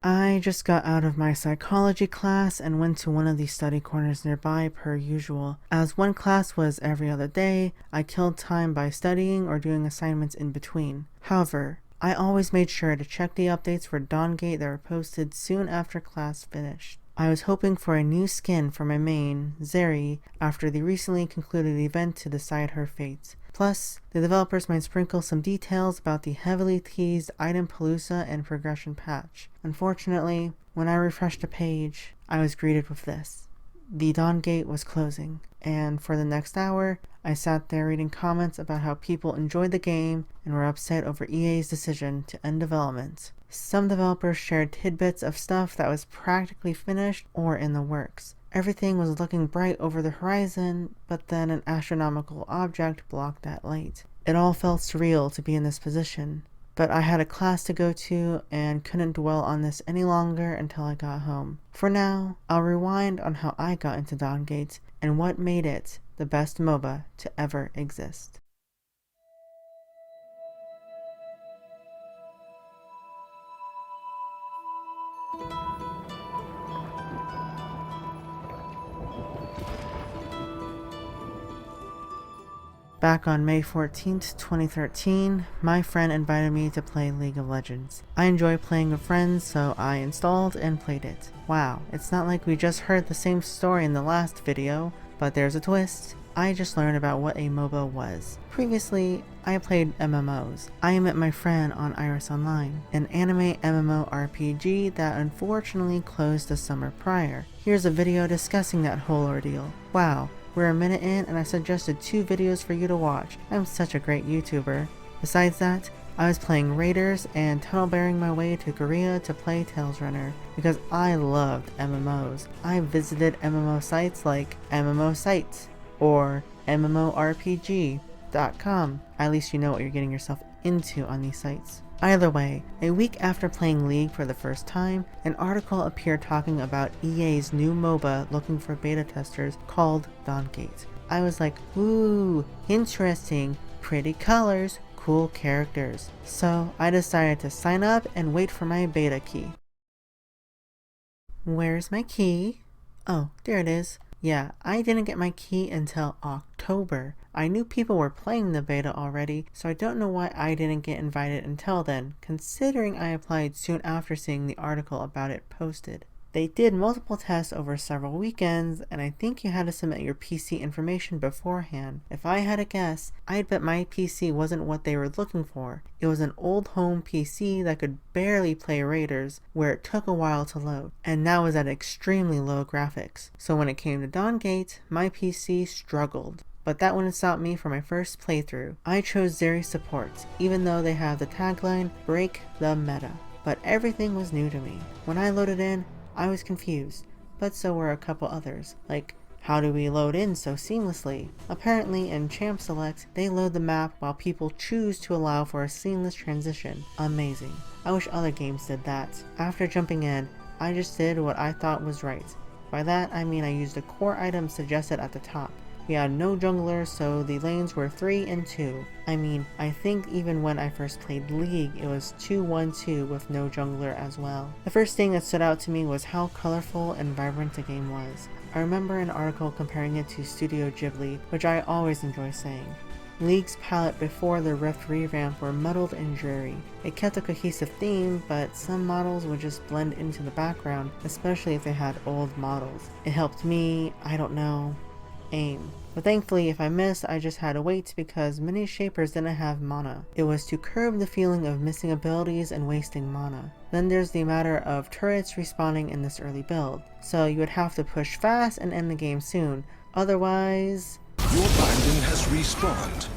I just got out of my psychology class and went to one of the study corners nearby per usual. As one class was every other day, I killed time by studying or doing assignments in between. However, I always made sure to check the updates for Dawngate that were posted soon after class finished. I was hoping for a new skin for my main, Zeri, after the recently concluded event to decide her fate. Plus, the developers might sprinkle some details about the heavily teased Itempalooza and progression patch. Unfortunately, when I refreshed the page, I was greeted with this. The Dawngate was closing, and for the next hour, I sat there reading comments about how people enjoyed the game and were upset over EA's decision to end development. Some developers shared tidbits of stuff that was practically finished or in the works. Everything was looking bright over the horizon, but then an astronomical object blocked that light. It all felt surreal to be in this position, but I had a class to go to and couldn't dwell on this any longer until I got home. For now, I'll rewind on how I got into Dawngate and what made it the best MOBA to ever exist. Back on May 14th, 2013, my friend invited me to play League of Legends. I enjoy playing with friends, so I installed and played it. Wow, it's not like we just heard the same story in the last video, but there's a twist. I just learned about what a MOBA was. Previously, I played MMOs. I met my friend on Iris Online, an anime MMORPG that unfortunately closed the summer prior. Here's a video discussing that whole ordeal. Wow. We're a minute in and I suggested 2 videos for you to watch. I'm such a great YouTuber. Besides that, I was playing Raiders and tunnel bearing my way to Korea to play Tales Runner because I loved MMOs. I visited MMO sites like MMO Sites or MMORPG.com. At least you know what you're getting yourself into on these sites. Either way, a week after playing League for the first time, an article appeared talking about EA's new MOBA looking for beta testers called Dawngate. I was like, ooh, interesting, pretty colors, cool characters. So I decided to sign up and wait for my beta key. Where's my key? Oh, there it is. Yeah, I didn't get my key until October. I knew people were playing the beta already, so I don't know why I didn't get invited until then, considering I applied soon after seeing the article about it posted. They did multiple tests over several weekends, and I think you had to submit your PC information beforehand. If I had to guess, I'd bet my PC wasn't what they were looking for. It was an old home PC that could barely play Raiders, where it took a while to load, and now was at extremely low graphics. So when it came to Dawngate, my PC struggled. But that wouldn't stop me for my first playthrough. I chose Zeri support, even though they have the tagline, break the meta. But everything was new to me. When I loaded in, I was confused, but so were a couple others, like, how do we load in so seamlessly? Apparently in Champ Select, they load the map while people choose to allow for a seamless transition. Amazing. I wish other games did that. After jumping in, I just did what I thought was right. By that, I mean I used the core items suggested at the top. We had no junglers, so the lanes were 3 and 2. I mean, I think even when I first played League, it was 2-1-2 with no jungler as well. The first thing that stood out to me was how colorful and vibrant the game was. I remember an article comparing it to Studio Ghibli, which I always enjoy saying. League's palette before the Rift revamp were muddled and dreary. It kept a cohesive theme, but some models would just blend into the background, especially if they had old models. It helped me, I don't know, aim. But thankfully, if I missed, I just had to wait because many shapers didn't have mana. It was to curb the feeling of missing abilities and wasting mana. Then there's the matter of turrets respawning in this early build, so you would have to push fast and end the game soon, otherwise... Your binding has respawned.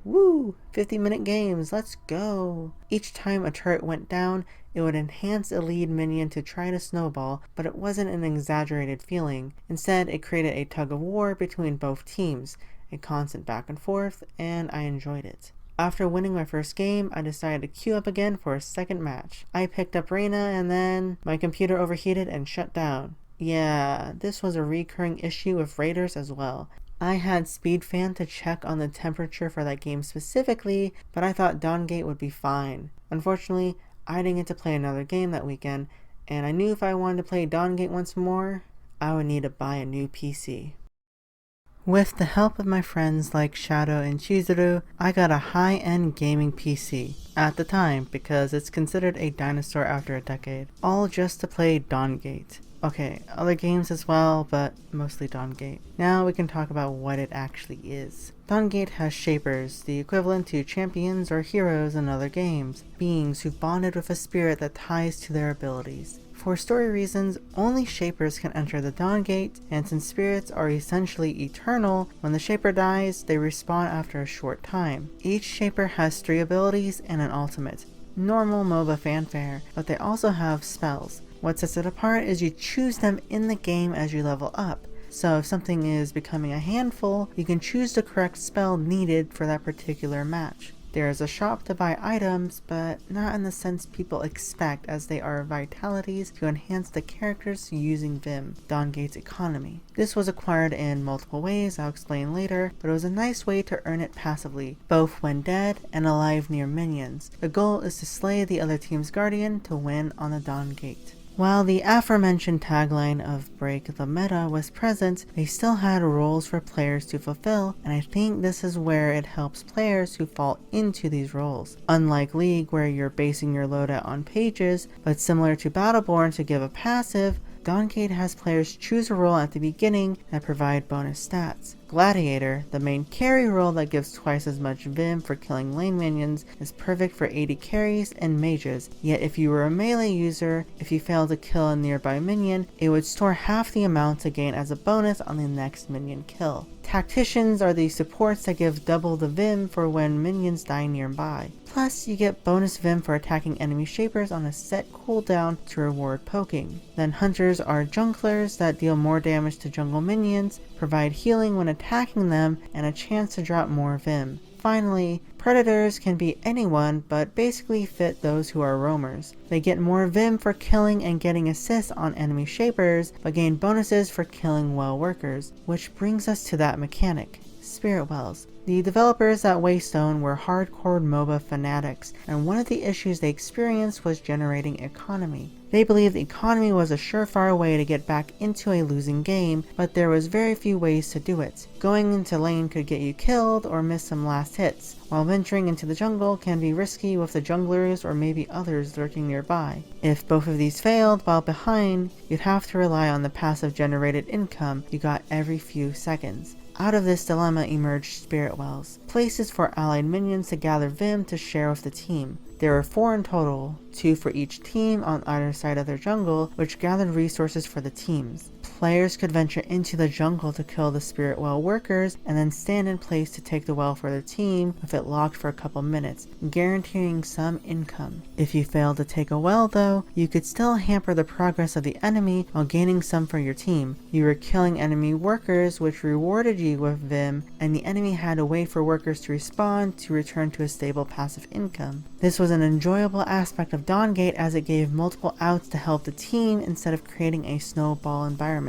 Woo! 50-minute games, let's go! Each time a turret went down, it would enhance a lead minion to try to snowball, but it wasn't an exaggerated feeling. Instead, it created a tug-of-war between both teams, a constant back and forth, and I enjoyed it. After winning my first game, I decided to queue up again for a second match. I picked up Reyna and then my computer overheated and shut down. Yeah, this was a recurring issue with Raiders as well. I had SpeedFan to check on the temperature for that game specifically, but I thought Dawngate would be fine. Unfortunately, I didn't get to play another game that weekend, and I knew if I wanted to play Dawngate once more, I would need to buy a new PC. With the help of my friends like Shadow and Chizuru, I got a high-end gaming PC, at the time because it's considered a dinosaur after a decade, all just to play Dawngate. Okay, other games as well, but mostly Dawngate. Now we can talk about what it actually is. Dawngate has shapers, the equivalent to champions or heroes in other games, beings who've bonded with a spirit that ties to their abilities. For story reasons, only shapers can enter the Dawngate, and since spirits are essentially eternal, when the shaper dies, they respawn after a short time. Each shaper has 3 abilities and an ultimate. Normal MOBA fanfare, but they also have spells. What sets it apart is you choose them in the game as you level up. So if something is becoming a handful, you can choose the correct spell needed for that particular match. There is a shop to buy items, but not in the sense people expect, as they are vitalities to enhance the characters using Vim, Dawngate's economy. This was acquired in multiple ways, I'll explain later, but it was a nice way to earn it passively, both when dead and alive near minions. The goal is to slay the other team's guardian to win on the Dawngate. While the aforementioned tagline of Break the Meta was present, they still had roles for players to fulfill, and I think this is where it helps players who fall into these roles. Unlike League, where you're basing your loadout on pages, but similar to Battleborn to give a passive, Dawngate has players choose a role at the beginning that provide bonus stats. Gladiator, the main carry role that gives twice as much Vim for killing lane minions, is perfect for AD carries and mages, yet if you were a melee user, if you failed to kill a nearby minion, it would store half the amount to gain as a bonus on the next minion kill. Tacticians are the supports that give double the Vim for when minions die nearby. Plus, you get bonus Vim for attacking enemy shapers on a set cooldown to reward poking. Then hunters are junglers that deal more damage to jungle minions, provide healing when attacking them, and a chance to drop more Vim. Finally, predators can be anyone, but basically fit those who are roamers. They get more Vim for killing and getting assists on enemy shapers, but gain bonuses for killing well workers, which brings us to that mechanic, Spirit Wells. The developers at Waystone were hardcore MOBA fanatics, and one of the issues they experienced was generating economy. They believed the economy was a surefire way to get back into a losing game, but there was very few ways to do it. Going into lane could get you killed or miss some last hits, while venturing into the jungle can be risky with the junglers or maybe others lurking nearby. If both of these failed while behind, you'd have to rely on the passive generated income you got every few seconds. Out of this dilemma emerged Spirit Wells, places for allied minions to gather Vim to share with the team. There were 4 in total, 2 for each team on either side of their jungle, which gathered resources for the teams. Players could venture into the jungle to kill the Spirit Well workers, and then stand in place to take the well for their team with it locked for a couple minutes, guaranteeing some income. If you failed to take a well though, you could still hamper the progress of the enemy while gaining some for your team. You were killing enemy workers, which rewarded you with Vim, and the enemy had to wait for workers to respawn to return to a stable passive income. This was an enjoyable aspect of Dawngate as it gave multiple outs to help the team instead of creating a snowball environment.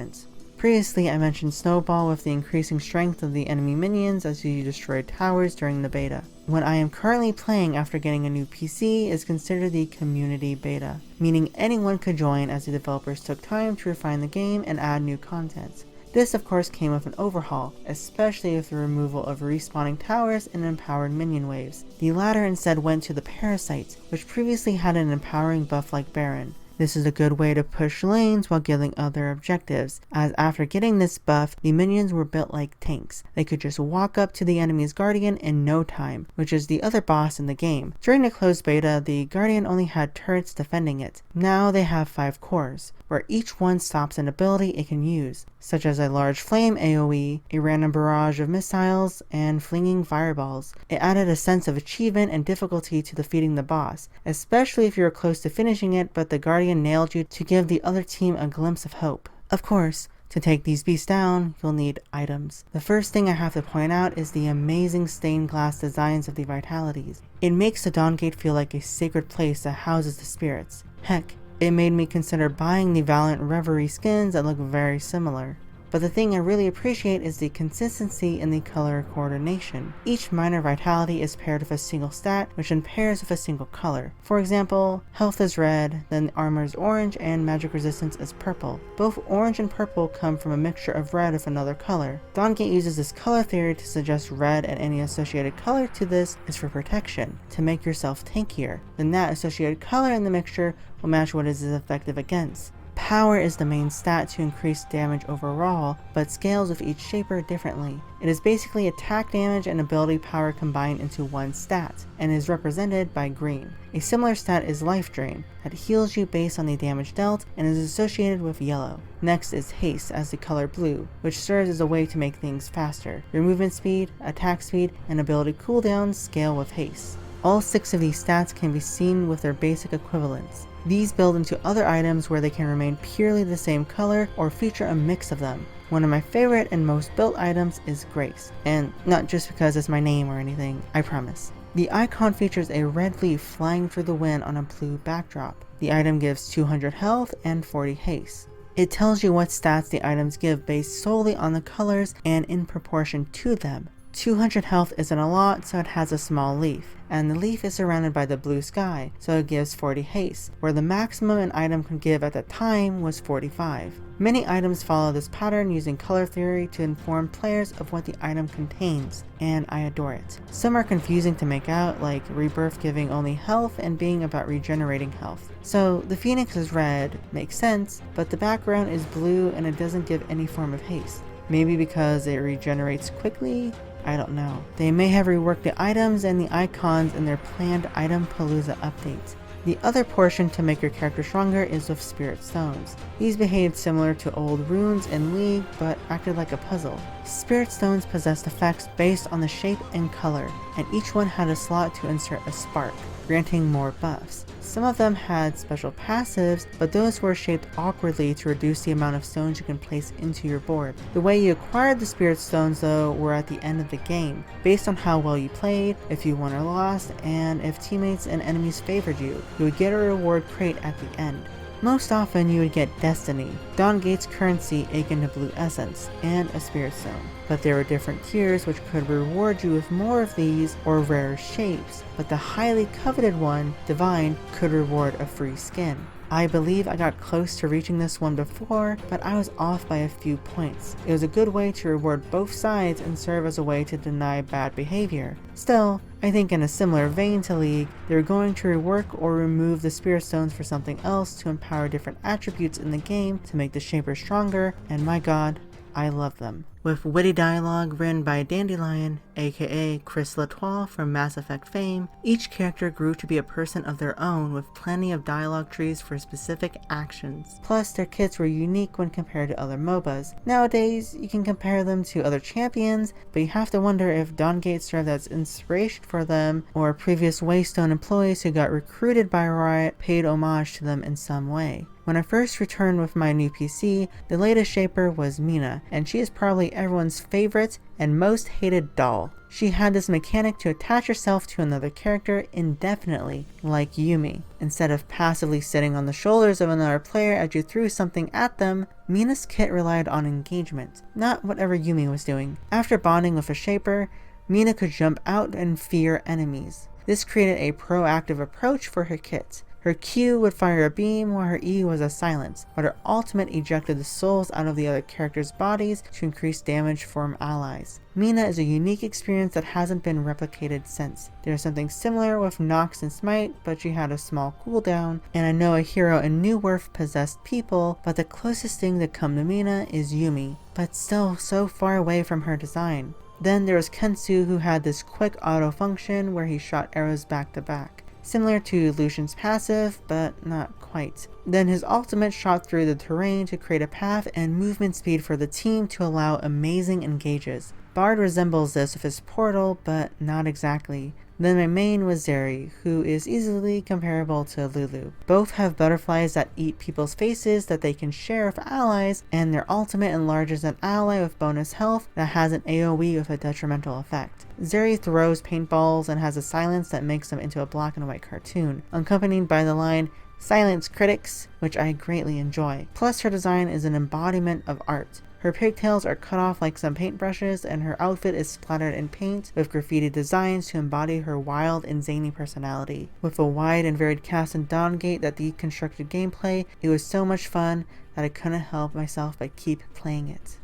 Previously, I mentioned Snowball with the increasing strength of the enemy minions as you destroyed towers during the beta. What I am currently playing after getting a new PC is considered the community beta, meaning anyone could join as the developers took time to refine the game and add new content. This of course came with an overhaul, especially with the removal of respawning towers and empowered minion waves. The latter instead went to the Parasites, which previously had an empowering buff like Baron. This is a good way to push lanes while getting other objectives, as after getting this buff, the minions were built like tanks. They could just walk up to the enemy's guardian in no time, which is the other boss in the game. During the closed beta, the guardian only had turrets defending it. Now they have 5 cores, where each one stops an ability it can use, such as a large flame AoE, a random barrage of missiles, and flinging fireballs. It added a sense of achievement and difficulty to defeating the boss, especially if you were close to finishing it but the guardian nailed you, to give the other team a glimpse of hope. Of course, to take these beasts down, you'll need items. The first thing I have to point out is the amazing stained glass designs of the Vitalities. It makes the Dawngate feel like a sacred place that houses the spirits. Heck, it made me consider buying the Valiant Reverie skins that look very similar. but the thing I really appreciate is the consistency in the color coordination. Each minor vitality is paired with a single stat, which then pairs with a single color. For example, health is red, then armor is orange, and magic resistance is purple. Both orange and purple come from a mixture of red with another color. Dawngate uses this color theory to suggest red and any associated color to this is for protection, to make yourself tankier. Then that associated color in the mixture will match what it is effective against. Power is the main stat to increase damage overall, but scales with each shaper differently. It is basically attack damage and ability power combined into one stat, and is represented by green. A similar stat is Life Drain, that heals you based on the damage dealt and is associated with yellow. Next is Haste as the color blue, which serves as a way to make things faster. Your movement speed, attack speed, and ability cooldowns scale with Haste. All 6 of these stats can be seen with their basic equivalents. These build into other items where they can remain purely the same color or feature a mix of them. One of my favorite and most built items is Grace, and not just because it's my name or anything, I promise. The icon features a red leaf flying through the wind on a blue backdrop. The item gives 200 health and 40 haste. It tells you what stats the items give based solely on the colors and in proportion to them. 200 health isn't a lot, so it has a small leaf, and the leaf is surrounded by the blue sky, so it gives 40 haste, where the maximum an item could give at the time was 45. Many items follow this pattern using color theory to inform players of what the item contains, and I adore it. Some are confusing to make out, like Rebirth giving only health and being about regenerating health. So the Phoenix is red, makes sense, but the background is blue and it doesn't give any form of haste. Maybe because it regenerates quickly? I don't know. They may have reworked the items and the icons in their planned Itempalooza updates. The other portion to make your character stronger is with Spiritstones. These behaved similar to old runes in League, but acted like a puzzle. Spiritstones possessed effects based on the shape and color, and each one had a slot to insert a spark, granting more buffs. Some of them had special passives, but those were shaped awkwardly to reduce the amount of stones you can place into your board. The way you acquired the Spirit Stones though were at the end of the game, based on how well you played, if you won or lost, and if teammates and enemies favored you. You would get a reward crate at the end. Most often you would get Destiny, Dawngate's currency akin to Blue Essence, and a Spirit Stone. But there were different tiers which could reward you with more of these or rarer shapes, but the highly coveted one, Divine, could reward a free skin. I believe I got close to reaching this one before, but I was off by a few points. It was a good way to reward both sides and serve as a way to deny bad behavior. Still, I think in a similar vein to League, they're going to rework or remove the Spirit Stones for something else to empower different attributes in the game to make the Shaper stronger, and my god, I love them. With witty dialogue written by Dandelion, aka Chris Latoile from Mass Effect fame, each character grew to be a person of their own with plenty of dialogue trees for specific actions. Plus, their kits were unique when compared to other MOBAs. Nowadays, you can compare them to other champions, but you have to wonder if Dawngate served as inspiration for them, or previous Waystone employees who got recruited by Riot paid homage to them in some way. When I first returned with my new PC, the latest shaper was Mina, and she is probably everyone's favorite and most hated doll. She had this mechanic to attach herself to another character indefinitely, like Yuumi. Instead of passively sitting on the shoulders of another player as you threw something at them, Mina's kit relied on engagement, not whatever Yuumi was doing. After bonding with a shaper, Mina could jump out and fear enemies. This created a proactive approach for her kit. Her Q would fire a beam while her E was a silence, but her ultimate ejected the souls out of the other characters' bodies to increase damage from allies. Mina is a unique experience that hasn't been replicated since. There's something similar with Nox and Smite, but she had a small cooldown, and I know a hero in New Worth possessed people, but the closest thing to come to Mina is Yuumi, but still so far away from her design. Then there was Kensu, who had this quick auto function where he shot arrows back to back. Similar to Lucian's passive, but not quite. Then his ultimate shot through the terrain to create a path and movement speed for the team to allow amazing engages. Bard resembles this with his portal, but not exactly. Then my main was Zeri, who is easily comparable to Lulu. Both have butterflies that eat people's faces that they can share with allies, and their ultimate enlarges an ally with bonus health that has an AoE with a detrimental effect. Zeri throws paintballs and has a silence that makes them into a black and white cartoon, accompanied by the line, "Silence critics," which I greatly enjoy. Plus her design is an embodiment of art. Her pigtails are cut off like some paintbrushes, and her outfit is splattered in paint with graffiti designs to embody her wild and zany personality. With a wide and varied cast in Dawngate that deconstructed gameplay, it was so much fun that I couldn't help myself but keep playing it.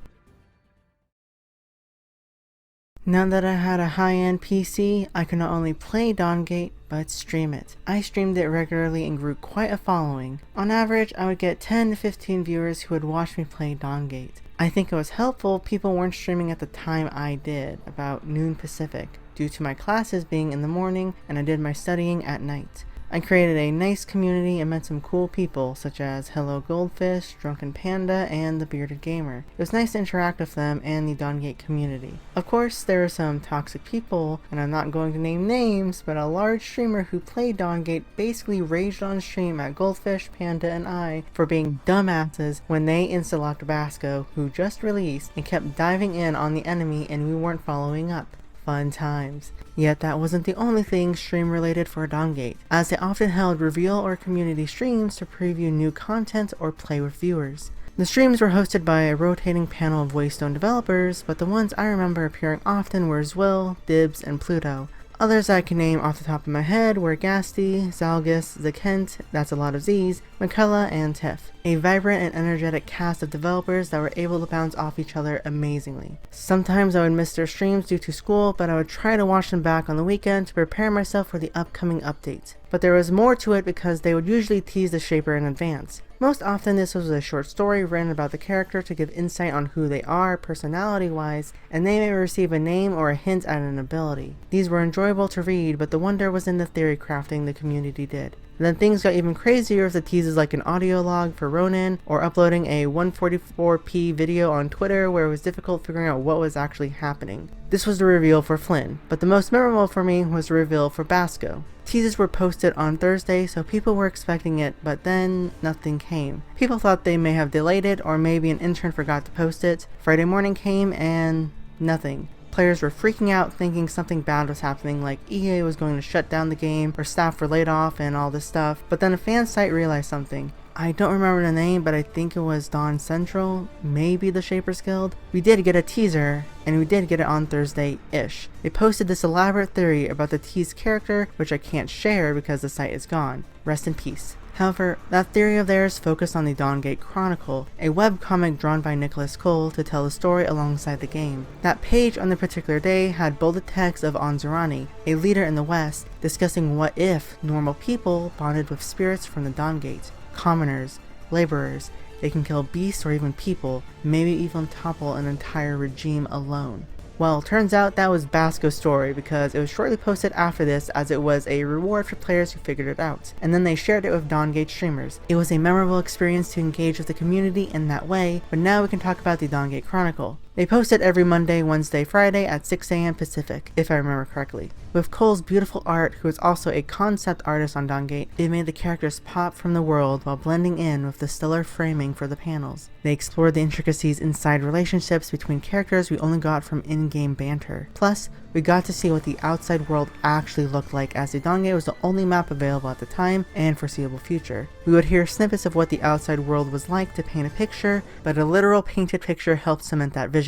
Now that I had a high-end PC, I could not only play Dawngate, but stream it. I streamed it regularly and grew quite a following. On average, I would get 10 to 15 viewers who would watch me play Dawngate. I think it was helpful people weren't streaming at the time I did, about noon Pacific, due to my classes being in the morning and I did my studying at night. I created a nice community and met some cool people such as Hello Goldfish, Drunken Panda, and The Bearded Gamer. It was nice to interact with them and the Dawngate community. Of course, there are some toxic people, and I'm not going to name names, but a large streamer who played Dawngate basically raged on stream at Goldfish, Panda, and I for being dumbasses when they insta-locked Basco, who just released, and kept diving in on the enemy and we weren't following up. Fun times. Yet that wasn't the only thing stream related for Dawngate, as they often held reveal or community streams to preview new content or play with viewers. The streams were hosted by a rotating panel of Waystone developers, but the ones I remember appearing often were Zwill, Dibs, and Pluto. Others I can name off the top of my head were Gasty, Zalgus, Zakent, that's a lot of Z's, McCullough, and Tiff. A vibrant and energetic cast of developers that were able to bounce off each other amazingly. Sometimes I would miss their streams due to school, but I would try to watch them back on the weekend to prepare myself for the upcoming update. But there was more to it because they would usually tease the shaper in advance. Most often this was a short story written about the character to give insight on who they are personality-wise, and they may receive a name or a hint at an ability. These were enjoyable to read, but the wonder was in the theory crafting the community did. And then things got even crazier with the teases like an audio log for Ronin, or uploading a 144p video on Twitter where it was difficult figuring out what was actually happening. This was the reveal for Flynn, but the most memorable for me was the reveal for Basco. Teases were posted on Thursday, so people were expecting it, but then nothing came. People thought they may have delayed it, or maybe an intern forgot to post it. Friday morning came and nothing. Players were freaking out thinking something bad was happening, like EA was going to shut down the game, or staff were laid off and all this stuff. But then a fan site realized something. I don't remember the name, but I think it was Dawn Central, maybe the Shapers Guild. We did get a teaser, and we did get it on Thursday-ish. They posted this elaborate theory about the teased character, which I can't share because the site is gone. Rest in peace. However, that theory of theirs focused on the Dawngate Chronicle, a webcomic drawn by Nicholas Cole to tell the story alongside the game. That page on the particular day had bolded text of Anzurani, a leader in the West, discussing what if normal people bonded with spirits from the Dawngate. Commoners, laborers, they can kill beasts or even people, maybe even topple an entire regime alone. Well, turns out that was Basco's story because it was shortly posted after this as it was a reward for players who figured it out, and then they shared it with Dawngate streamers. It was a memorable experience to engage with the community in that way, but now we can talk about the Dawngate Chronicle. They post it every Monday, Wednesday, Friday at 6 AM Pacific, if I remember correctly. With Cole's beautiful art, who is also a concept artist on Dawngate, it made the characters pop from the world while blending in with the stellar framing for the panels. They explored the intricacies inside relationships between characters we only got from in-game banter. Plus, we got to see what the outside world actually looked like, as the Dawngate was the only map available at the time and foreseeable future. We would hear snippets of what the outside world was like to paint a picture, but a literal painted picture helped cement that vision.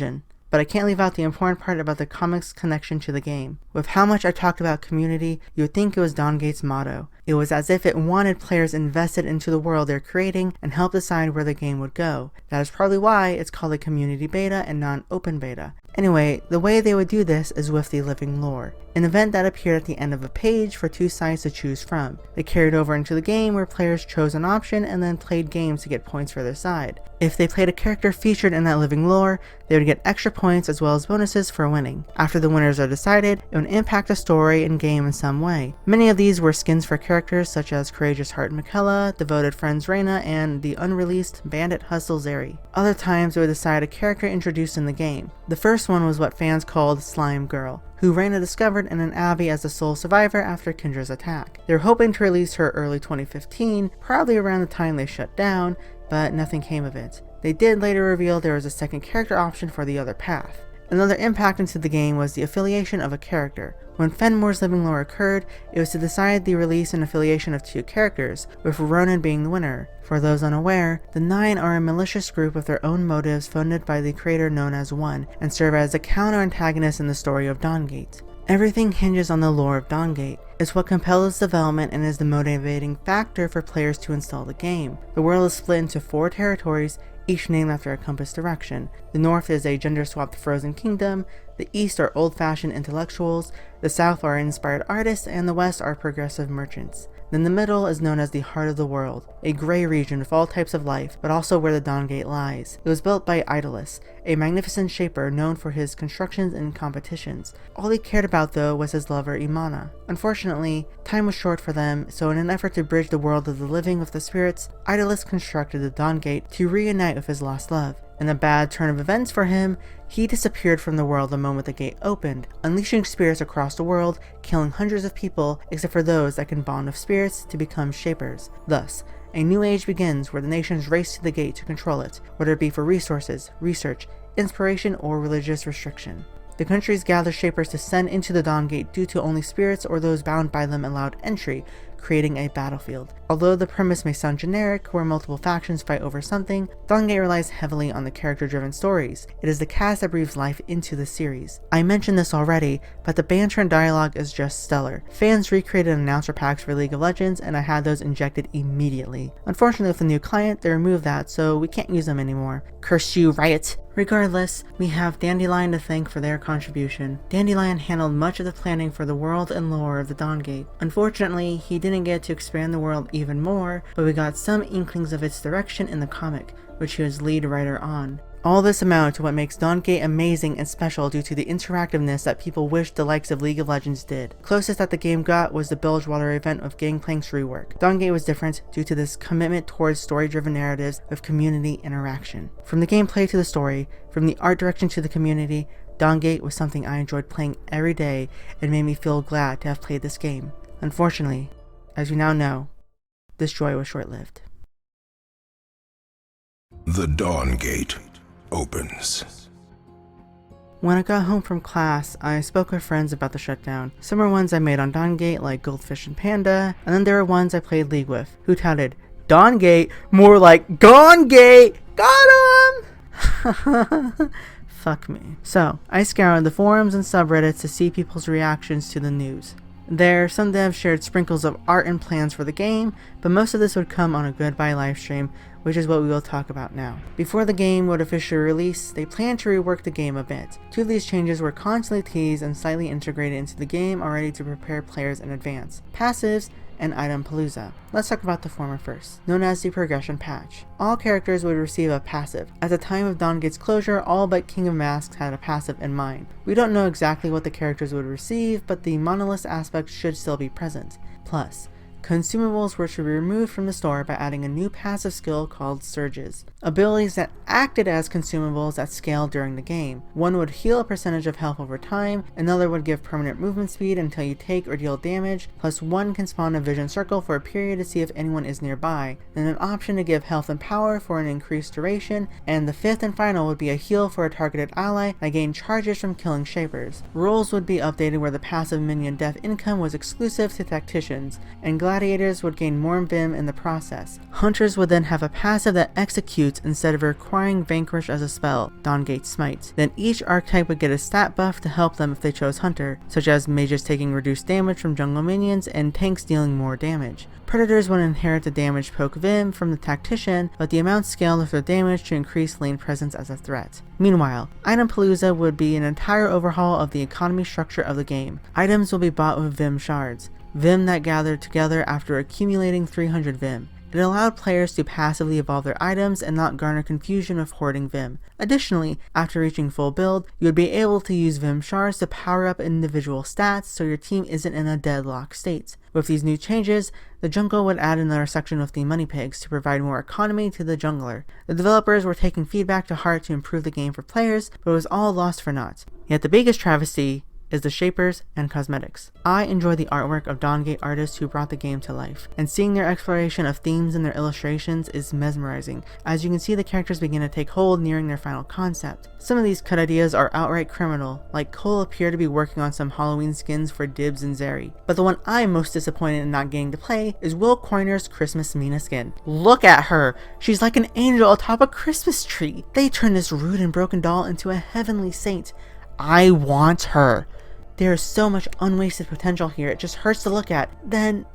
But I can't leave out the important part about the comics' connection to the game. With how much I talked about community, you would think it was Dawngate's motto. It was as if it wanted players invested into the world they're creating and help decide where the game would go. That is probably why it's called a community beta and not an open beta. Anyway, the way they would do this is with the living lore, an event that appeared at the end of a page for two sides to choose from. They carried over into the game where players chose an option and then played games to get points for their side. If they played a character featured in that living lore, they would get extra points as well as bonuses for winning. After the winners are decided, it would impact the story and game in some way. Many of these were skins for characters such as Courageous Heart McCullough, Devoted Friends Reyna, and the unreleased Bandit Hustle Zeri. Other times they would decide a character introduced in the game. The first one was what fans called Slime Girl, who Reyna discovered in an abbey as the sole survivor after Kendra's attack. They were hoping to release her early 2015, probably around the time they shut down, but nothing came of it. They did later reveal there was a second character option for the other path. Another impact into the game was the affiliation of a character. When Fenmore's living lore occurred, it was to decide the release and affiliation of 2 characters, with Ronan being the winner. For those unaware, the 9 are a malicious group with their own motives funded by the creator known as One, and serve as the counter-antagonist in the story of Dawngate. Everything hinges on the lore of Dawngate. It's what compels its development and is the motivating factor for players to install the game. The world is split into 4 territories, each named after a compass direction. The north is a gender-swapped frozen kingdom, the east are old-fashioned intellectuals, the south are inspired artists, and the west are progressive merchants. Then the middle is known as the heart of the world, a grey region with all types of life, but also where the Dawngate lies. It was built by Itempalooza, a magnificent shaper known for his constructions and competitions. All he cared about though was his lover Imana. Unfortunately, time was short for them, so in an effort to bridge the world of the living with the spirits, Itempalooza constructed the Dawngate to reunite with his lost love. In a bad turn of events for him, he disappeared from the world the moment the gate opened, unleashing spirits across the world, killing hundreds of people except for those that can bond with spirits to become shapers. Thus, a new age begins where the nations race to the gate to control it, whether it be for resources, research, inspiration, or religious restriction. The countries gather shapers to send into the Dawngate due to only spirits or those bound by them allowed entry, creating a battlefield. Although the premise may sound generic, where multiple factions fight over something, Dawngate relies heavily on the character-driven stories. It is the cast that breathes life into the series. I mentioned this already, but the banter and dialogue is just stellar. Fans recreated announcer packs for League of Legends, and I had those injected immediately. Unfortunately, with the new client, they removed that, so we can't use them anymore. Curse you, Riot! Regardless, we have Dandelion to thank for their contribution. Dandelion handled much of the planning for the world and lore of the Dawngate. Unfortunately, he didn't get to expand the world even more, but we got some inklings of its direction in the comic, which he was lead writer on. All this amounted to what makes Dawngate amazing and special due to the interactiveness that people wish the likes of League of Legends did. Closest that the game got was the Bilgewater event of Gangplank's rework. Dawngate was different due to this commitment towards story-driven narratives with community interaction. From the gameplay to the story, from the art direction to the community, Dawngate was something I enjoyed playing every day and made me feel glad to have played this game. Unfortunately, as you now know, this joy was short-lived. The Dawngate opens. When I got home from class, I spoke with friends about the shutdown. Some were ones I made on Dawngate, like Goldfish and Panda, and then there were ones I played League with, who touted, "Dawngate, more like Gawngate! Got him!" Fuck me. So, I scoured the forums and subreddits to see people's reactions to the news. There, some devs shared sprinkles of art and plans for the game, but most of this would come on a goodbye livestream, which is what we will talk about now. Before the game would officially release, they planned to rework the game a bit. 2 of these changes were constantly teased and slightly integrated into the game already to prepare players in advance: passives and Itempalooza. Let's talk about the former first, known as the progression patch. All characters would receive a passive. At the time of Dawngate's closure, all but King of Masks had a passive in mind. We don't know exactly what the characters would receive, but the monolith aspect should still be present. Plus, consumables were to be removed from the store by adding a new passive skill called Surges. Abilities that acted as consumables that scaled during the game. One would heal a percentage of health over time, another would give permanent movement speed until you take or deal damage, plus one can spawn a vision circle for a period to see if anyone is nearby, then an option to give health and power for an increased duration, and the 5th and final would be a heal for a targeted ally that gained charges from killing shapers. Rules would be updated where the passive minion death income was exclusive to tacticians, and gladiators would gain more Vim in the process. Hunters would then have a passive that executes instead of requiring Vanquish as a spell, Dawngate Smite. Then each archetype would get a stat buff to help them if they chose Hunter, such as mages taking reduced damage from jungle minions and tanks dealing more damage. Predators would inherit the damage poke Vim from the tactician, but the amount scaled with their damage to increase lane presence as a threat. Meanwhile, Itempalooza would be an entire overhaul of the economy structure of the game. Items will be bought with Vim shards, Vim that gathered together after accumulating 300 Vim. It allowed players to passively evolve their items and not garner confusion of hoarding Vim. Additionally, after reaching full build, you would be able to use Vim shards to power up individual stats so your team isn't in a deadlock state. With these new changes, the jungle would add another section with the money pigs to provide more economy to the jungler. The developers were taking feedback to heart to improve the game for players, but it was all lost for naught. Yet the biggest travesty is the shapers and cosmetics. I enjoy the artwork of Dawngate artists who brought the game to life, and seeing their exploration of themes in their illustrations is mesmerizing, as you can see the characters begin to take hold nearing their final concept. Some of these cut ideas are outright criminal, like Cole appeared to be working on some Halloween skins for Dibs and Zeri, but the one I'm most disappointed in not getting to play is Will Coiner's Christmas Mina skin. Look at her! She's like an angel atop a Christmas tree! They turned this rude and broken doll into a heavenly saint. I want her! There is so much unwasted potential here, it just hurts to look at. Then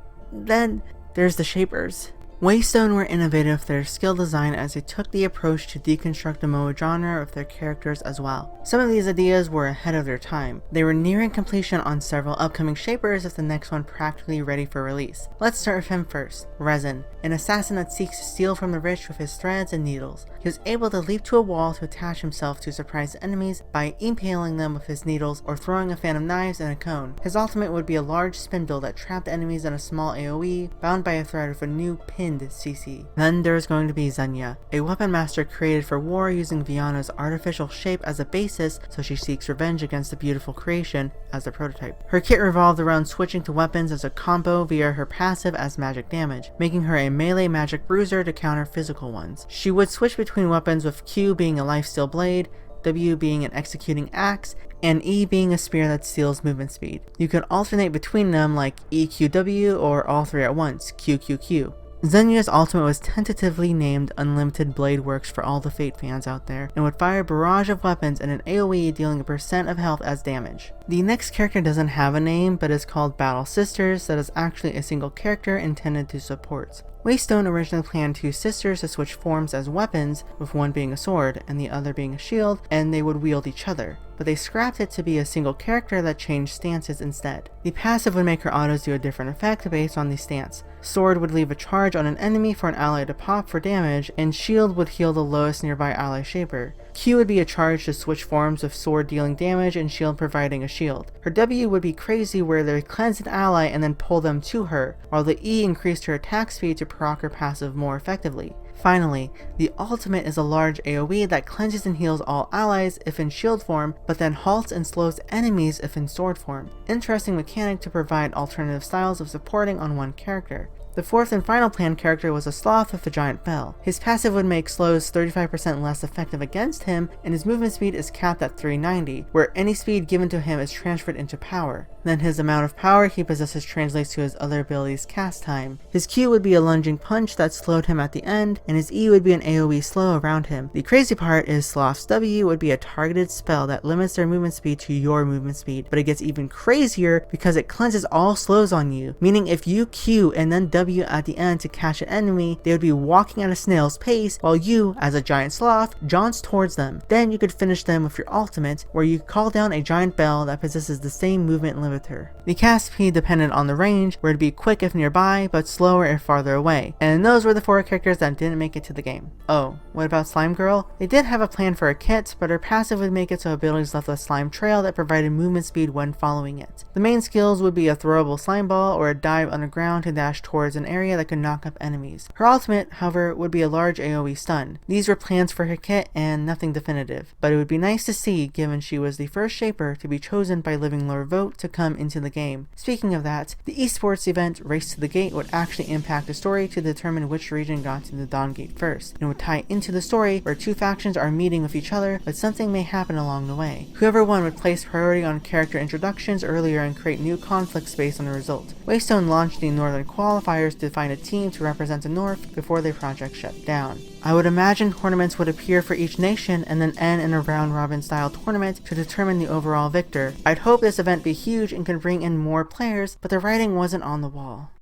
there's the shapers. Waystone were innovative with their skill design as they took the approach to deconstruct the MOBA genre of their characters as well. Some of these ideas were ahead of their time. They were nearing completion on several upcoming shapers with the next one practically ready for release. Let's start with him first. Resin, an assassin that seeks to steal from the rich with his threads and needles. He was able to leap to a wall to attach himself to surprise enemies by impaling them with his needles or throwing a fan of knives in a cone. His ultimate would be a large spindle that trapped enemies in a small AoE bound by a thread with a new pinned CC. Then there's going to be Xenia, a weapon master created for war using Viana's artificial shape as a basis, so she seeks revenge against the beautiful creation as a prototype. Her kit revolved around switching to weapons as a combo via her passive as magic damage, making her a melee magic bruiser to counter physical ones. She would switch between weapons with Q being a lifesteal blade, W being an executing axe, and E being a spear that steals movement speed. You could alternate between them like EQW or all three at once, QQQ. Xenia's ultimate was tentatively named Unlimited Blade Works for all the Fate fans out there, and would fire a barrage of weapons and an AoE dealing a % of health as damage. The next character doesn't have a name, but is called Battle Sisters, that is actually a single character intended to support. Waystone originally planned two sisters to switch forms as weapons, with one being a sword and the other being a shield, and they would wield each other, but they scrapped it to be a single character that changed stances instead. The passive would make her autos do a different effect based on the stance. Sword would leave a charge on an enemy for an ally to pop for damage, and shield would heal the lowest nearby ally shaper. Q would be a charge to switch forms with sword dealing damage and shield providing a shield. Her W would be crazy where they cleanse an ally and then pull them to her, while the E increased her attack speed to proc her passive more effectively. Finally, the ultimate is a large AoE that cleanses and heals all allies if in shield form, but then halts and slows enemies if in sword form. Interesting mechanic to provide alternative styles of supporting on one character. The fourth and final planned character was a sloth with a giant bell. His passive would make slows 35% less effective against him, and his movement speed is capped at 390, where any speed given to him is transferred into power. Then his amount of power he possesses translates to his other abilities' cast time. His Q would be a lunging punch that slowed him at the end, and his E would be an AoE slow around him. The crazy part is Sloth's W would be a targeted spell that limits their movement speed to your movement speed, but it gets even crazier because it cleanses all slows on you, meaning if you Q and then W at the end to catch an enemy, they would be walking at a snail's pace while you, as a giant sloth, jaunts towards them. Then you could finish them with your ultimate, where you call down a giant bell that possesses the same movement limiter. The cast speed depended on the range, where it'd be quick if nearby, but slower if farther away. And those were the 4 characters that didn't make it to the game. Oh, what about Slime Girl? They did have a plan for a kit, but her passive would make it so abilities left a slime trail that provided movement speed when following it. The main skills would be a throwable slime ball or a dive underground to dash towards an area that could knock up enemies. Her ultimate, however, would be a large AoE stun. These were plans for her kit and nothing definitive, but it would be nice to see given she was the first shaper to be chosen by Living Lore vote to come into the game. Speaking of that, the esports event Race to the Gate would actually impact the story to determine which region got to the Dawngate first, and would tie into the story where 2 factions are meeting with each other, but something may happen along the way. Whoever won would place priority on character introductions earlier and create new conflicts based on the result. Waystone launched the Northern qualifiers to find a team to represent the North before their project shut down. I would imagine tournaments would appear for each nation and then end in a round-robin style tournament to determine the overall victor. I'd hope this event be huge and could bring in more players, but the writing wasn't on the wall.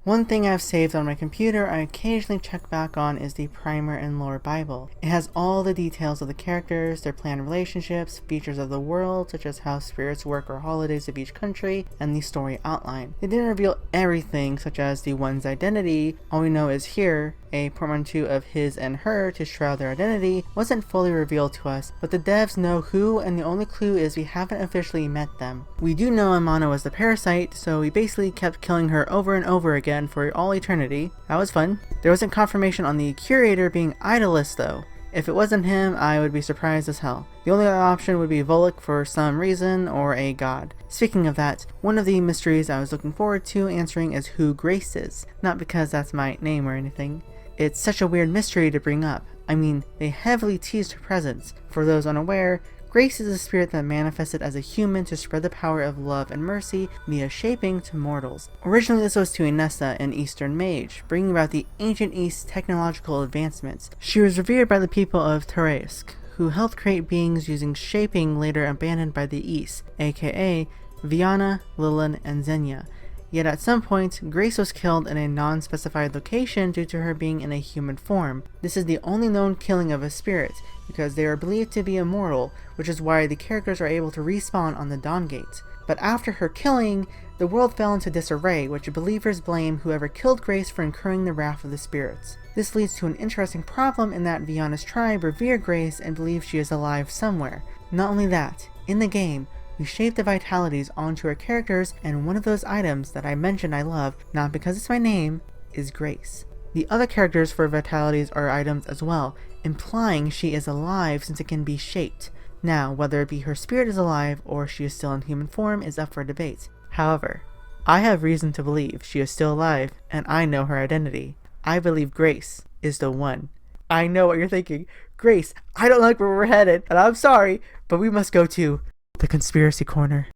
One thing I've saved on my computer I occasionally check back on is the Primer and Lore Bible. It has all the details of the characters, their planned relationships, features of the world, such as how spirits work or holidays of each country, and the story outline. They didn't reveal everything, such as the one's identity. All we know is here, a portmanteau of his and her to shroud their identity wasn't fully revealed to us, but the devs know who, and the only clue is we haven't officially met them. We do know Amano was the parasite, so we basically kept killing her over and over again for all eternity. That was fun. There wasn't confirmation on the curator being Idolist though. If it wasn't him, I would be surprised as hell. The only other option would be Volek for some reason, or a god. Speaking of that, one of the mysteries I was looking forward to answering is who Grace is. Not because that's my name or anything. It's such a weird mystery to bring up. I mean, they heavily teased her presence. For those unaware, Grace is a spirit that manifested as a human to spread the power of love and mercy via shaping to mortals. Originally this was to Inessa, an Eastern mage, bringing about the Ancient East's technological advancements. She was revered by the people of Taraisk, who helped create beings using shaping later abandoned by the East, aka Viana, Lilin, and Xenia. Yet at some point, Grace was killed in a non-specified location due to her being in a human form. This is the only known killing of a spirit, because they are believed to be immortal, which is why the characters are able to respawn on the Dawngate. But after her killing, the world fell into disarray, which believers blame whoever killed Grace for incurring the wrath of the spirits. This leads to an interesting problem in that Viana's tribe revere Grace and believe she is alive somewhere. Not only that, in the game, we shape the Vitalities onto our characters, and one of those items that I mentioned I love, not because it's my name, is Grace. The other characters for Vitalities are items as well, implying she is alive since it can be shaped. Now, whether it be her spirit is alive or she is still in human form is up for debate. However, I have reason to believe she is still alive, and I know her identity. I believe Grace is the one. I know what you're thinking. Grace, I don't like where we're headed, and I'm sorry, but we must go to the conspiracy corner.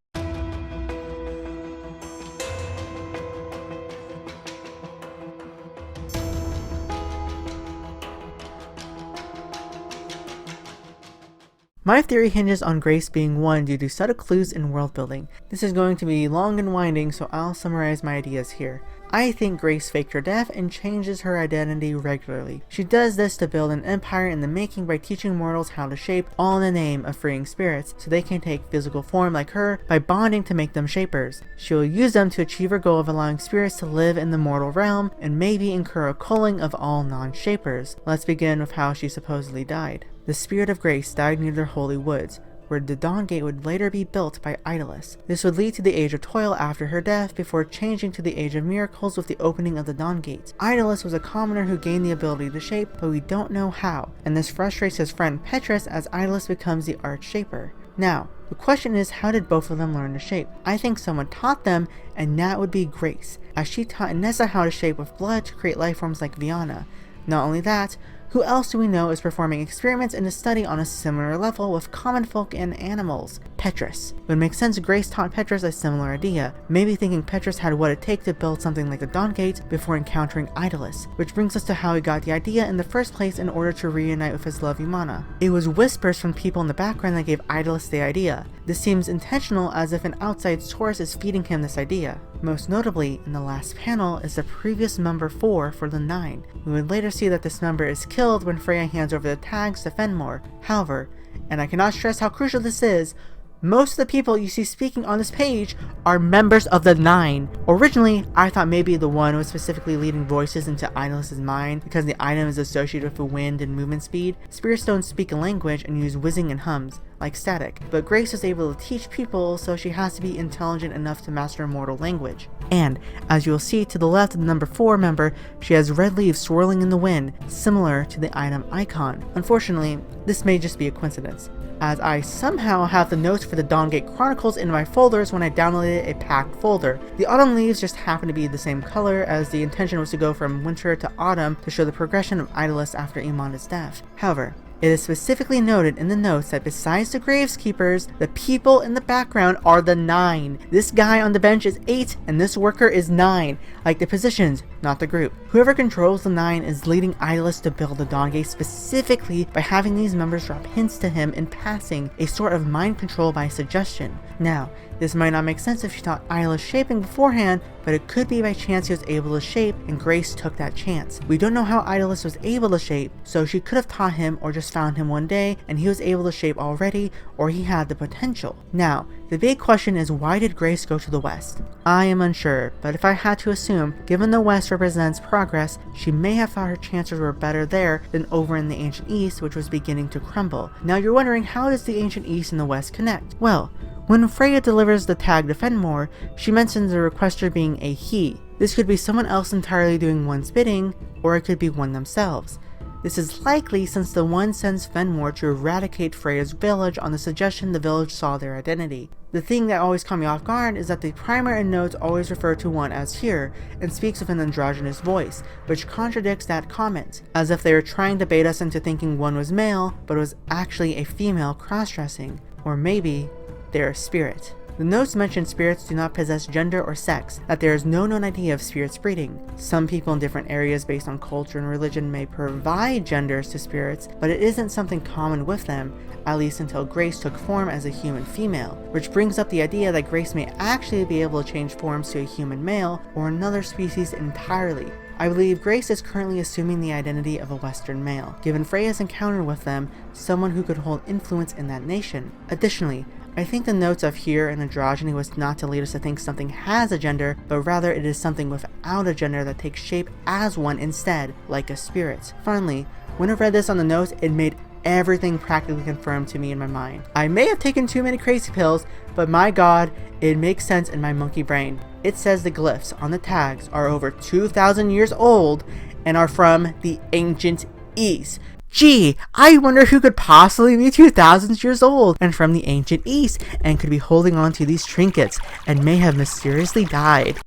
My theory hinges on Grace being one due to subtle clues in world building. This is going to be long and winding, so I'll summarize my ideas here. I think Grace faked her death and changes her identity regularly. She does this to build an empire in the making by teaching mortals how to shape, all in the name of freeing spirits, so they can take physical form like her by bonding to make them shapers. She will use them to achieve her goal of allowing spirits to live in the mortal realm, and maybe incur a culling of all non-shapers. Let's begin with how she supposedly died. The spirit of Grace died near their holy woods, where the Dawngate would later be built by Idolus. This would lead to the Age of Toil after her death, before changing to the Age of Miracles with the opening of the Dawngate. Idolus was a commoner who gained the ability to shape, but we don't know how, and this frustrates his friend Petrus as Idolus becomes the Arch-Shaper. Now, the question is, how did both of them learn to shape? I think someone taught them, and that would be Grace, as she taught Inessa how to shape with blood to create lifeforms like Viana. Not only that, who else do we know is performing experiments in a study on a similar level with common folk and animals? Petrus. It would make sense Grace taught Petrus a similar idea, maybe thinking Petrus had what it takes to build something like the Dawngate before encountering Idolus, which brings us to how he got the idea in the first place in order to reunite with his love Imana. It was whispers from people in the background that gave Idolus the idea. This seems intentional, as if an outside source is feeding him this idea. Most notably, in the last panel is the previous number 4 for the 9. We would later see that this number is killed when Freya hands over the tags to Fenmore. However, and I cannot stress how crucial this is, most of the people you see speaking on this page are members of the 9. Originally, I thought maybe the 1 was specifically leading voices into Idolus's mind because the item is associated with the wind and movement speed. Spiritstones speak a language and use whizzing and hums, like static, but Grace is able to teach people, so she has to be intelligent enough to master mortal language. And, as you will see to the left of the number 4 member, she has red leaves swirling in the wind, similar to the item icon. Unfortunately, this may just be a coincidence, as I somehow have the notes for the Dawngate Chronicles in my folders when I downloaded a packed folder. The autumn leaves just happen to be the same color, as the intention was to go from winter to autumn to show the progression of Idolus after Imana's death. However, it is specifically noted in the notes that besides the Graveskeepers, the people in the background are the 9. This guy on the bench is 8, and this worker is 9. Like the positions, not the group. Whoever controls the 9 is leading Idolus to build the Dawngate specifically by having these members drop hints to him in passing, a sort of mind control by suggestion. Now, this might not make sense if she taught Idolus shaping beforehand, but it could be by chance he was able to shape, and Grace took that chance. We don't know how Idolus was able to shape, so she could have taught him or just found him one day and he was able to shape already, or he had the potential. Now, the big question is, why did Grace go to the west? I am unsure, but if I had to assume, given the west represents progress, she may have thought her chances were better there than over in the ancient east, which was beginning to crumble. Now you're wondering, how does the ancient east and the west connect? Well, when Freya delivers the tag to Fenmore, she mentions the requester being a he. This could be someone else entirely doing one's bidding, or it could be one themselves. This is likely since the one sends Fenmore to eradicate Freya's village on the suggestion the village saw their identity. The thing that always caught me off guard is that the primer and notes always refer to one as here, and speaks with an androgynous voice, which contradicts that comment, as if they were trying to bait us into thinking one was male, but was actually a female cross-dressing. Or maybe they're a spirit. The notes mention spirits do not possess gender or sex, that there is no known idea of spirits breeding. Some people in different areas based on culture and religion may provide genders to spirits, but it isn't something common with them, at least until Grace took form as a human female, which brings up the idea that Grace may actually be able to change forms to a human male or another species entirely. I believe Grace is currently assuming the identity of a Western male, given Freya's encounter with them, someone who could hold influence in that nation. Additionally, I think the notes of here and androgyny was not to lead us to think something has a gender, but rather it is something without a gender that takes shape as one instead, like a spirit. Finally, when I read this on the notes, it made everything practically confirmed to me in my mind. I may have taken too many crazy pills, but my god, it makes sense in my monkey brain. It says the glyphs on the tags are over 2,000 years old and are from the ancient East. Gee, I wonder who could possibly be 2,000 years old and from the ancient East and could be holding on to these trinkets and may have mysteriously died.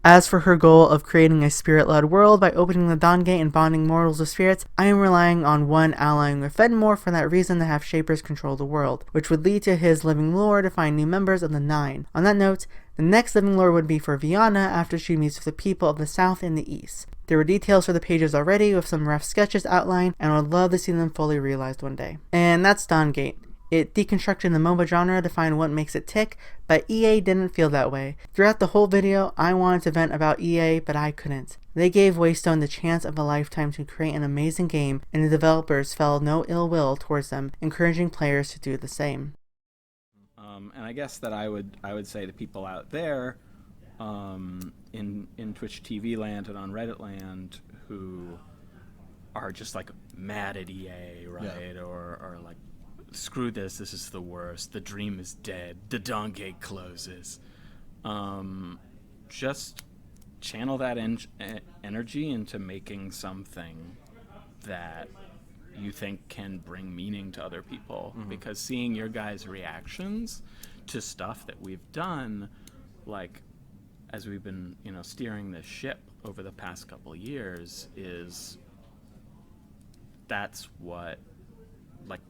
As for her goal of creating a spirit-led world by opening the Dawngate and bonding mortals with spirits, I am relying on one allying with Fenmore for that reason to have Shapers control the world, which would lead to his living lore to find new members of the Nine. On that note, the next living lore would be for Vianna after she meets with the people of the South and the East. There were details for the pages already with some rough sketches outlined, and I would love to see them fully realized one day. And that's Dawngate. It deconstructed the MOBA genre to find what makes it tick, but EA didn't feel that way. Throughout the whole video, I wanted to vent about EA, but I couldn't. They gave Waystone the chance of a lifetime to create an amazing game, and the developers felt no ill will towards them, encouraging players to do the same. And I guess that I would say to people out there, in Twitch TV land and on Reddit land, who are just like mad at EA, right, yeah. or like, screw this is the worst, the dream is dead, the Dawngate closes. Just channel that energy into making something that you think can bring meaning to other people. Mm-hmm. Because seeing your guys' reactions to stuff that we've done, like as we've been, steering this ship over the past couple of years, that's what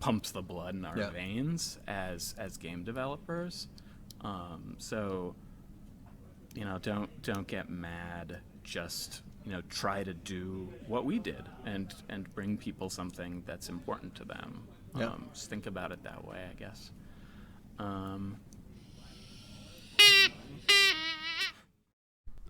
pumps the blood in our veins as game developers. So don't get mad, just try to do what we did and bring people something that's important to them. Just think about it that way, I guess.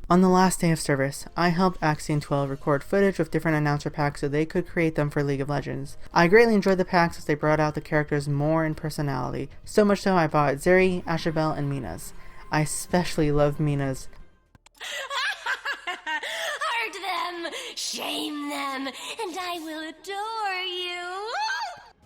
On the last day of service, I helped Axion 12 record footage with different announcer packs so they could create them for League of Legends. I greatly enjoyed the packs as they brought out the characters more in personality, so much so I bought Zeri, Ashabel, and Mina's. I especially love Mina's. Hurt them, shame them, and I will adore you.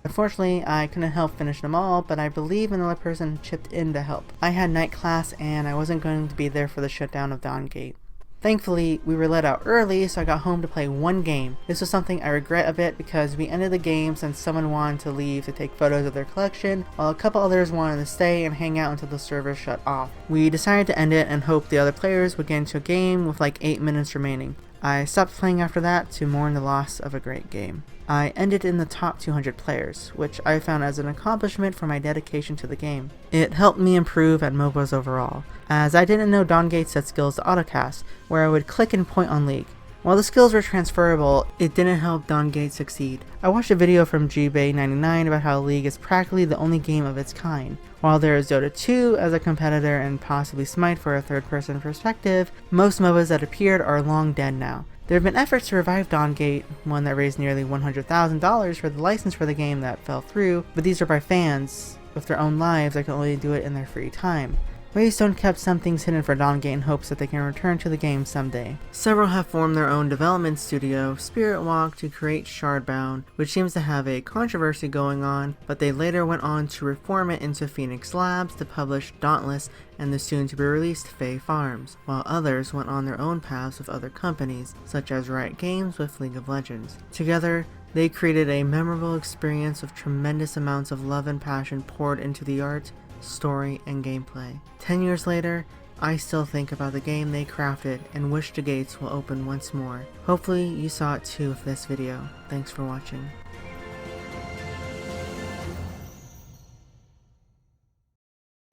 Unfortunately, I couldn't help finish them all, but I believe another person chipped in to help. I had night class and I wasn't going to be there for the shutdown of Dawngate. Thankfully, we were let out early, so I got home to play one game. This was something I regret a bit because we ended the game since someone wanted to leave to take photos of their collection, while a couple others wanted to stay and hang out until the server shut off. We decided to end it and hoped the other players would get into a game with 8 minutes remaining. I stopped playing after that to mourn the loss of a great game. I ended in the top 200 players, which I found as an accomplishment for my dedication to the game. It helped me improve at MOBAs overall, as I didn't know Dawngate set skills to autocast, where I would click and point on League. While the skills were transferable, it didn't help Dawngate succeed. I watched a video from GBay99 about how League is practically the only game of its kind. While there is Dota 2 as a competitor and possibly Smite for a third-person perspective, most MOBAs that appeared are long dead now. There have been efforts to revive Dawngate, one that raised nearly $100,000 for the license for the game that fell through, but these are by fans with their own lives that can only do it in their free time. Waystone kept some things hidden for Dawngate in hopes that they can return to the game someday. Several have formed their own development studio, Spirit Walk, to create Shardbound, which seems to have a controversy going on, but they later went on to reform it into Phoenix Labs to publish Dauntless and the soon-to-be-released Fae Farms, while others went on their own paths with other companies, such as Riot Games with League of Legends. Together, they created a memorable experience with tremendous amounts of love and passion poured into the art, story, and gameplay. 10 years later, I still think about the game they crafted and wish the gates will open once more. Hopefully you saw it too with this video. Thanks for watching.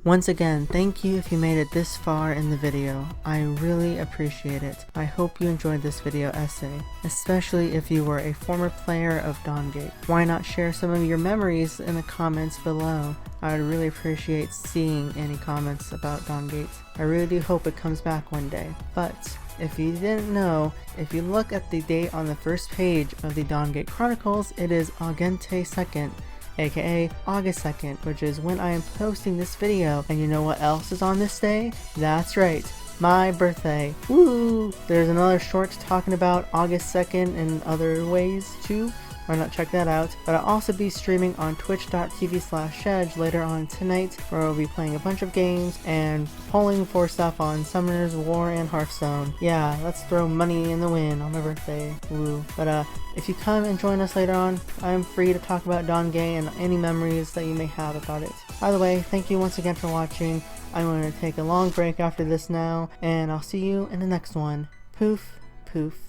Once again, thank you if you made it this far in the video. I really appreciate it. I hope you enjoyed this video essay, especially if you were a former player of Dawngate. Why not share some of your memories in the comments below? I would really appreciate seeing any comments about Dawngate. I really do hope it comes back one day. But if you didn't know, if you look at the date on the first page of the Dawngate Chronicles, it is August 2nd. aka August 2nd, which is when I am posting this video. And you know what else is on this day? That's right, my birthday. Woo! There's another short talking about August 2nd and other ways too. Why not check that out? But I'll also be streaming on twitch.tv/Shedge later on tonight, where I'll be playing a bunch of games and polling for stuff on Summoners, War, and Hearthstone. Yeah, let's throw money in the wind on my birthday. Woo. But if you come and join us later on, I'm free to talk about Dawngate and any memories that you may have about it. By the way, thank you once again for watching. I'm going to take a long break after this now, and I'll see you in the next one. Poof, poof.